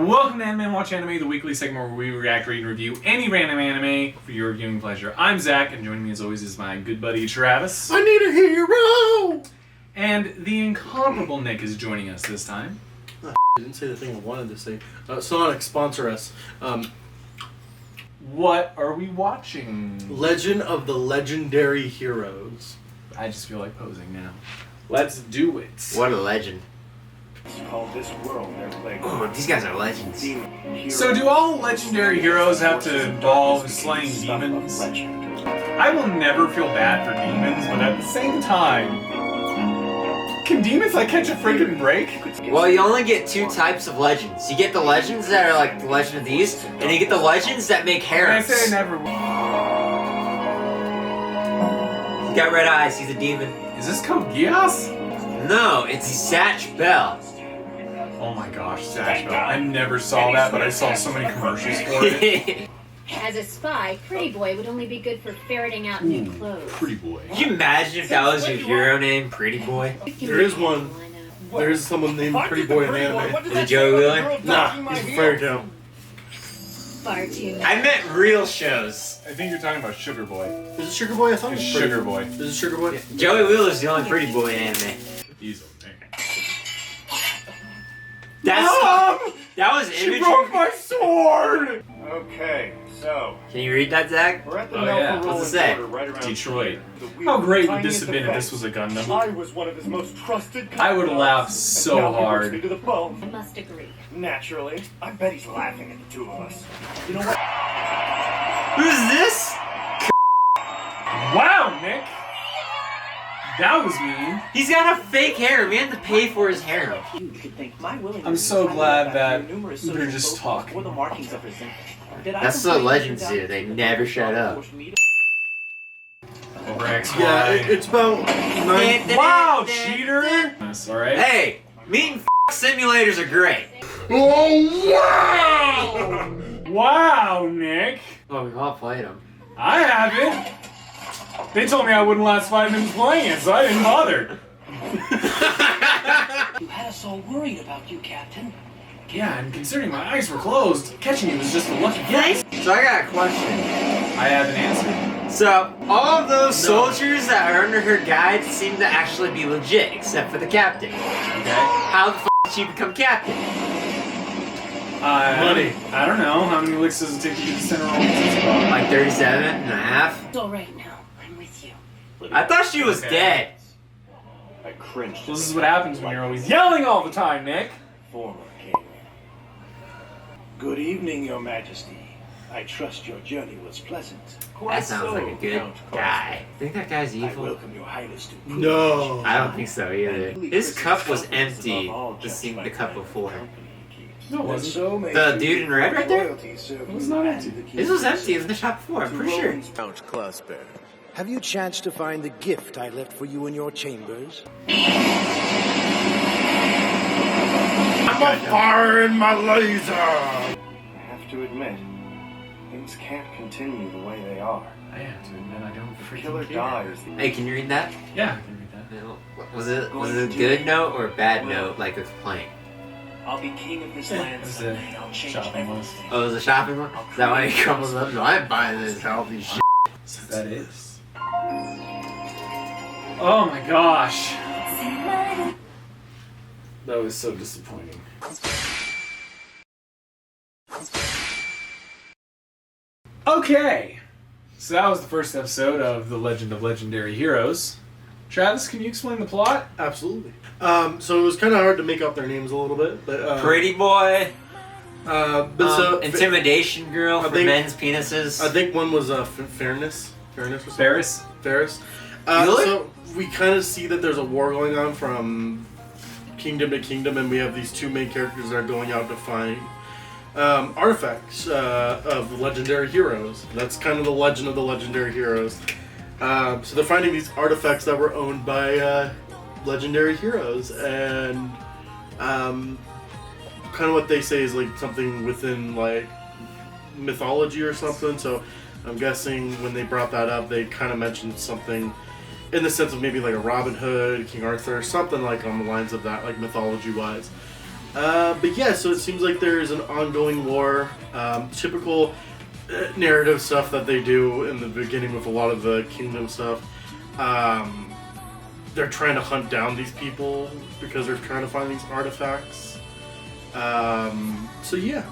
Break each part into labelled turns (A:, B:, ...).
A: Welcome to Animen Watch Anime, the weekly segment where we react, read, and review any random anime for your viewing pleasure. I'm Zach, and joining me as always is my good buddy Travis.
B: I need a hero!
A: And the incomparable Nick is joining us this time.
B: I didn't say the thing I wanted to say. Sonic, sponsor us.
A: What are we watching?
B: Legend of the Legendary Heroes.
A: I just feel like posing now. Let's do it.
C: What a legend.
D: Oh,
C: these guys are legends.
A: So do all legendary heroes have to involve slaying demons? I will never feel bad for demons, but at the same time, can demons like catch a freaking break?
C: Well, you only get two types of legends. You get the legends that are like the Legend of these, and you get the legends that make harems.
A: I say I never will.
C: He's got red eyes, he's a demon.
A: Is this Code Geass?
C: No, it's Satch Bell.
A: Oh my gosh, Satch Bell. I never saw that, but I saw so many commercials for it.
E: As a spy, Pretty Boy would only be good for ferreting out new clothes.
A: Pretty Boy.
C: Can you imagine if that was your hero name, Pretty Boy?
B: There is one. There is someone named Pretty Boy in anime.
C: Is it Joey Wheeler?
B: Nah, he's a fairy tale.
E: Far too.
C: I meant real shows.
A: I think you're talking about Sugar Boy.
B: Is it Sugar Boy? I thought it was Pretty
A: Sugar Boy.
B: Is it Sugar Boy?
C: Joey Wheeler's the only Pretty Boy in anime.
A: He's okay.
C: That was
A: She
C: imagery.
A: broke my sword!
D: Okay, so
C: Can you read that, Zach?
D: we're at the
A: Oh,
D: Melfa
A: yeah.
D: Rolling
C: What's it say?
D: Border right around
A: Detroit.
D: here. The weird,
A: How great would this
D: tiniest
A: have been if
D: effect.
A: this was a Gundam?
D: I was one of his most trusted
A: I would
D: confidants,
A: laugh
D: and
A: so
D: now he works
A: hard.
D: me to the bone.
E: I must agree.
D: Naturally, I bet he's laughing at the two of us. You know what?
C: Who's this?
A: Wow, Nick! That was mean.
C: He's got a fake hair. We had to pay for his hair.
A: I'm so glad that they're just talking.
C: That's what legends do. They never shut up.
A: Over XY.
B: Yeah, it's about 9.
A: Wow, cheater! That's alright.
C: Hey, meat and simulators are great.
B: Oh, wow!
A: Wow, Nick!
C: Oh, we've all played them.
A: I haven't. They told me I wouldn't last 5 minutes playing it, so I didn't bother.
F: You had us all worried about you, Captain.
A: Yeah, and considering my eyes were closed, catching you was just a lucky guess.
C: So I got a question.
A: I have an answer.
C: So, all of those soldiers that are under her guide seem to actually be legit, except for the captain.
A: Okay?
C: How the f*** did she become captain?
B: Money.
A: I don't know. How many licks does it take to get the center roll?
C: Like 37 and a half?
F: It's all right now. I'm with you.
C: I thought she was
A: Okay.
C: dead.
D: I cringed.
A: This is what happens when you're always yelling all the time, Nick.
D: Former king. Good evening, Your Majesty. I trust your journey was pleasant.
C: That sounds like a good guy. Think that guy's
D: I
C: evil?
D: welcome your highness to
B: No.
C: I don't think so either. His cup was empty. The cup before.
A: No, it wasn't.
C: The dude in red right there?
A: It was not empty.
C: His was empty in the shop before, I'm pretty sure.
G: Count Clasper, have you chanced to find the gift I left for you in your chambers?
B: I'm a fire in my laser!
D: I have to admit, things can't continue the way they are.
A: I have to admit, I don't
D: The killer
A: freaking care.
D: dies.
C: Hey, can you read that?
A: Yeah, I can read that.
C: Was it a good note or a bad note, like with playing?
F: I'll be king of this land
A: It's
F: someday.
A: a
F: I'll change
A: shopping list.
C: Oh, it was a shopping one? Is that why he crumbles up? No, I'm buying this healthy shit.
A: That is. Oh my gosh. That was so disappointing. Okay. So that was the first episode of The Legend of Legendary Heroes. Travis, can you explain the plot?
B: Absolutely. So it was kind of hard to make out their names a little bit, but
C: Pretty boy,
B: so
C: intimidation girl for
B: think-
C: men's penises.
B: I think one was fairness. Fairness was
A: Ferris?
B: Ferris.
C: Really?
B: So we kind of see that there's a war going on from kingdom to kingdom, and we have these two main characters that are going out to find artifacts of the legendary heroes. That's kind of the legend of the legendary heroes. So they're finding these artifacts that were owned by legendary heroes, and kind of what they say is like something within like mythology or something. So I'm guessing when they brought that up, they kind of mentioned something in the sense of maybe like a Robin Hood, King Arthur, something like on the lines of that, like mythology-wise. But yeah, so it seems like there is an ongoing war. Typical narrative stuff that they do in the beginning with a lot of the kingdom stuff. They're trying to hunt down these people because they're trying to find these artifacts. So yeah.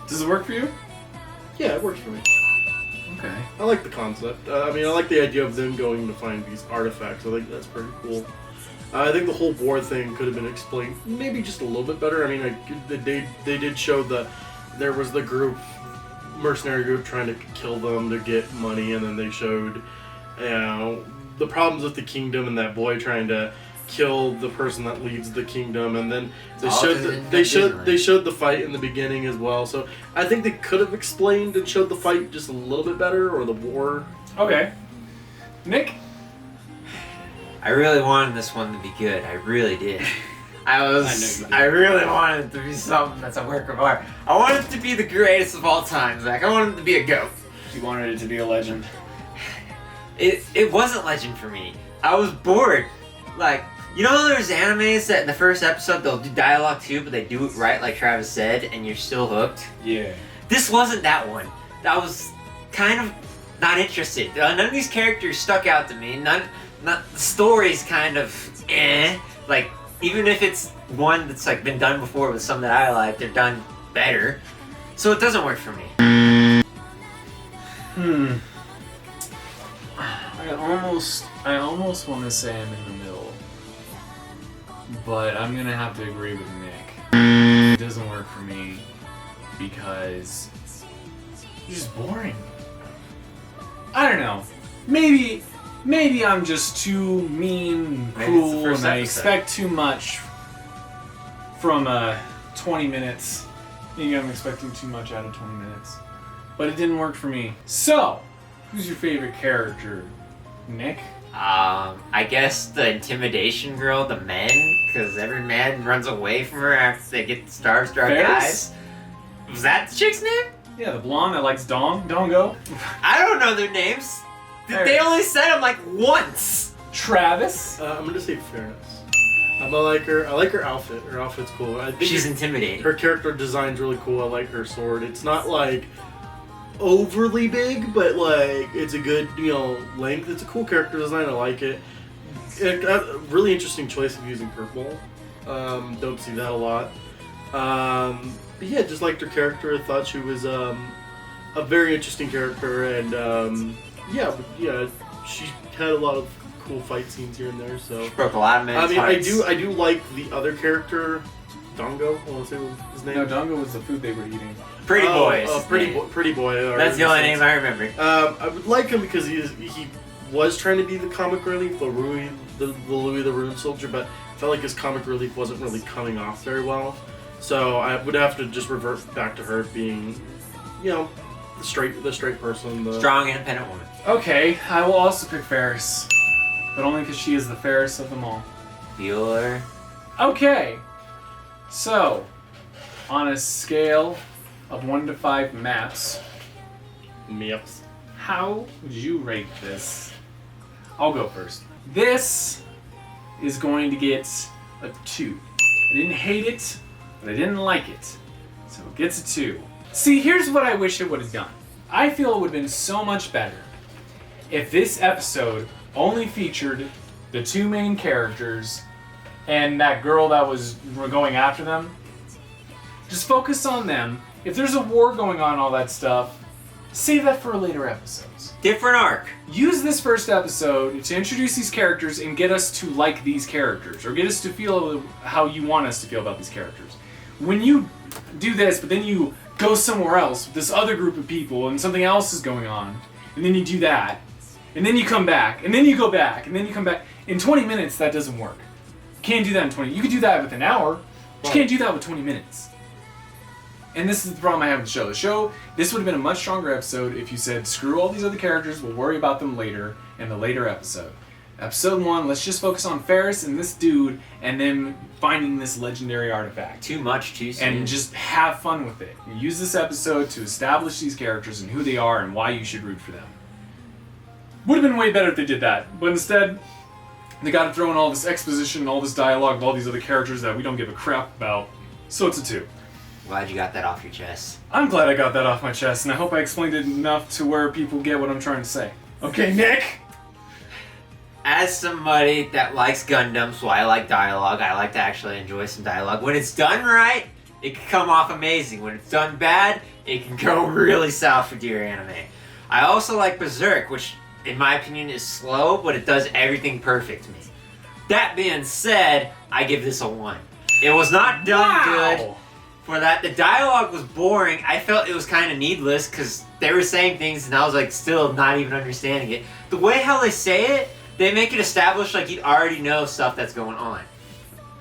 A: Does it work for you?
B: Yeah, it works for me.
A: Okay.
B: I like the concept. I like the idea of them going to find these artifacts. I think that's pretty cool. I think the whole war thing could have been explained maybe just a little bit better. I mean, they did show there was the mercenary group trying to kill them to get money, and then they showed, the problems with the kingdom and that boy trying to kill the person that leads the kingdom, and then they showed the fight in the beginning as well. So I think they could have explained and showed the fight just a little bit better, or the war.
A: Okay. Nick?
C: I really wanted this one to be good. I really did. I really wanted it to be something that's a work of art. I wanted it to be the greatest of all time, Zach. I wanted it to be a GOAT.
A: You wanted it to be a legend.
C: It wasn't legend for me. I was bored. Like, you know there's animes that in the first episode they'll do dialogue too, but they do it right like Travis said, and you're still hooked?
A: Yeah.
C: This wasn't that one. That was kind of not interested. None of these characters stuck out to me. The story's kind of like, even if it's one that's like been done before with some that I like, they're done better. So it doesn't work for me.
A: I almost want to say I'm in the middle, but I'm gonna have to agree with Nick. It doesn't work for me because it's just boring. I don't know. Maybe I'm just too mean, cruel, and I expect too much from 20 minutes. Maybe I'm expecting too much out of 20 minutes. But it didn't work for me. So, who's your favorite character? Nick?
C: I guess the intimidation girl, the men, because every man runs away from her after they get the starstruck eyes. Was that the chick's name?
A: Yeah, the blonde that likes Dongo.
C: I don't know their names. They only said them like once.
A: Travis?
B: I'm gonna say fairness. I like her outfit. Her outfit's cool. I think
C: she's intimidating.
B: Her character design's really cool. I like her sword. It's not like overly big, but like it's a good, length. It's a cool character design. I like it. A really interesting choice of using purple. Don't see that a lot. But yeah, just liked her character. I thought she was a very interesting character, and she had a lot of cool fight scenes here and there. So
C: she broke a lot of men's hearts.
B: I do like the other character, Dongo. I want to say what his name.
A: No, Dongo was the food they were eating.
C: Pretty Boy.
B: Pretty Boy.
C: That's the only name I remember.
B: I would like him because he was trying to be the comic relief, the Louis the Rune Soldier, but I felt like his comic relief wasn't really coming off very well. So I would have to just revert back to her being, the straight person, the
C: strong, independent woman.
A: Okay, I will also pick Ferris, but only because she is the fairest of them all.
C: Bueller.
A: Okay, so on a scale of 1 to 5 maps, how would you rate this? I'll go first. This is going to get a 2. I didn't hate it, but I didn't like it, so it gets a 2. See, here's what I wish it would have done. I feel it would have been so much better if this episode only featured the 2 main characters and that girl that was going after them. Just focus on them. If there's a war going on, all that stuff, save that for later episodes.
C: Different arc.
A: Use this first episode to introduce these characters and get us to like these characters, or get us to feel how you want us to feel about these characters. When you do this, but then you go somewhere else with this other group of people and something else is going on, and then you do that, and then you come back, and then you go back, and then you come back. In 20 minutes, that doesn't work. You can't do that in 20. You could do that with an hour, but you can't do that with 20 minutes. And this is the problem I have with the show. The show, this would have been a much stronger episode if you said, screw all these other characters, we'll worry about them later in the later episode. Episode 1, let's just focus on Ferris and this dude, and then finding this legendary artifact.
C: Too much, too soon.
A: And just have fun with it. Use this episode to establish these characters and who they are and why you should root for them. Would have been way better if they did that, but instead, They gotta throw in all this exposition, all this dialogue of all these other characters that we don't give a crap about. So it's a 2.
C: Glad you got that off your chest.
A: I'm glad I got that off my chest, and I hope I explained it enough to where people get what I'm trying to say. Okay, Nick?
C: As somebody that likes Gundam, so I like dialogue, I like to actually enjoy some dialogue. When it's done right, it can come off amazing. When it's done bad, it can go really south for dear anime. I also like Berserk, which in my opinion is slow, but it does everything perfect to me. That being said, I give this a 1. It was not done good. For that, the dialogue was boring. I felt it was kind of needless because they were saying things and I was like still not even understanding it. The way how they say it, they make it establish like you already know stuff that's going on.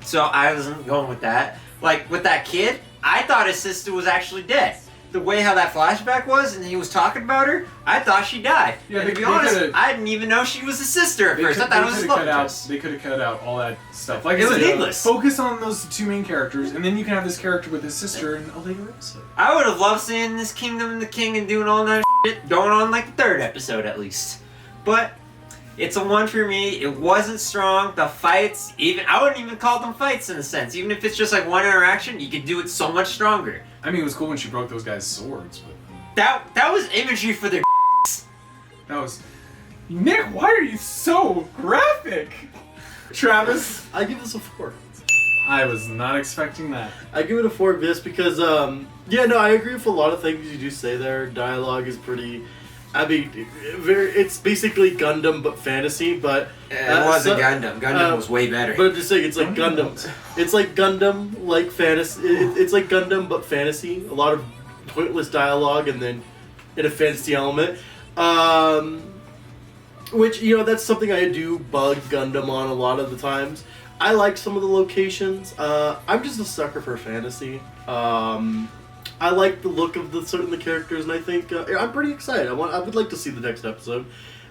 C: So I wasn't going with that. Like with that kid, I thought his sister was actually dead. The way how that flashback was and he was talking about her, I thought she died.
A: Yeah,
C: and to be honest, I didn't even know she was a sister at first. I thought it was his love interest.
A: They could have cut out all that stuff. Like
C: It
A: I
C: was
A: said,
C: needless.
A: Focus on those 2 main characters, and then you can have this character with his sister in a later episode.
C: I would have loved seeing this Kingdom and the King and doing all that shit going on like the 3rd episode at least. But it's a 1 for me. It wasn't strong. The fights, I wouldn't even call them fights in a sense. Even if it's just like one interaction, you could do it so much stronger.
A: I mean, it was cool when she broke those guys' swords, but
C: That was imagery for their
A: that was... Nick, why are you so graphic? Travis?
B: I give this a 4.
A: I was not expecting that.
B: I give it a 4 just because, yeah, no, I agree with a lot of things you do say there. Dialogue is pretty, I mean, it's basically Gundam but fantasy, but...
C: It wasn't Gundam. Gundam was way better.
B: But I'm just saying, it's like Gundam. It's like Gundam, like fantasy. It's like Gundam but fantasy. A lot of pointless dialogue and then in a fantasy element. Which, you know, that's something I do bug Gundam on a lot of the times. I like some of the locations. I'm just a sucker for fantasy. I like the look of the characters, and I think I'm pretty excited. I would like to see the next episode.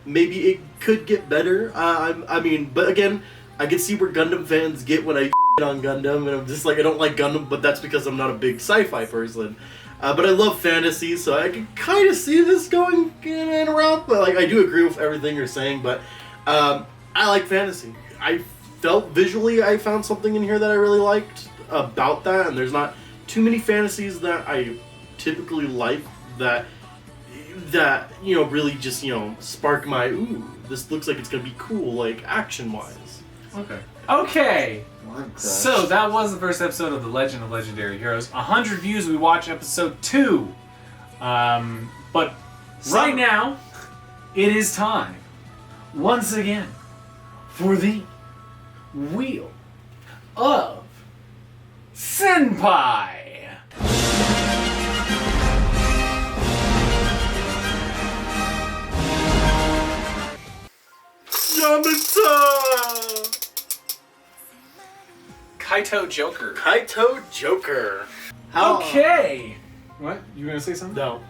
B: Maybe it could get better. I mean, but again, I can see where Gundam fans get when I on Gundam, and I'm just like, I don't like Gundam, but that's because I'm not a big sci-fi person. But I love fantasy, so I can kind of see this going in and around. But like, I do agree with everything you're saying. But I like fantasy. I felt visually, I found something in here that I really liked about that, and there's not too many fantasies that I typically like that you know really just spark my ooh. This looks like it's gonna be cool, like action wise.
A: Okay. So that was the first episode of The Legend of Legendary Heroes. 100 views, we watch episode 2. But right now, it is time, once again, for the Wheel of Senpai.
B: Yamata!
A: Kaito Joker.
B: Kaito Joker.
A: Okay. What? You gonna say something?
B: No.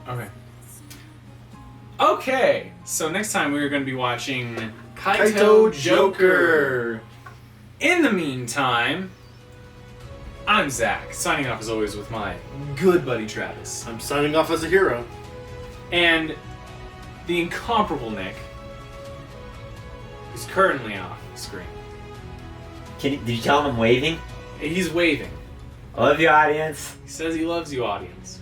A: Okay. Okay. So next time we're gonna be watching
B: Kaito Joker.
A: In the meantime, I'm Zach, signing off as always with my good buddy Travis.
B: I'm signing off as a hero.
A: And the incomparable Nick is currently off screen.
C: Did you tell him I'm waving?
A: He's waving.
C: I love you, audience.
A: He says he loves you, audience.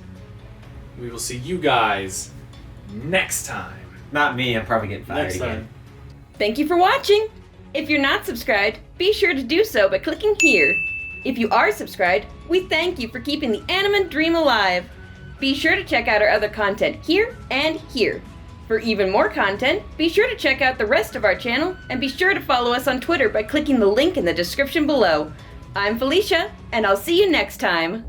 A: We will see you guys next time.
C: Not me, I'm probably getting fired
B: Next
C: again.
B: time.
H: Thank you for watching! If you're not subscribed, be sure to do so by clicking here. If you are subscribed, we thank you for keeping the Animen dream alive. Be sure to check out our other content here and here. For even more content, be sure to check out the rest of our channel and be sure to follow us on Twitter by clicking the link in the description below. I'm Felicia, and I'll see you next time.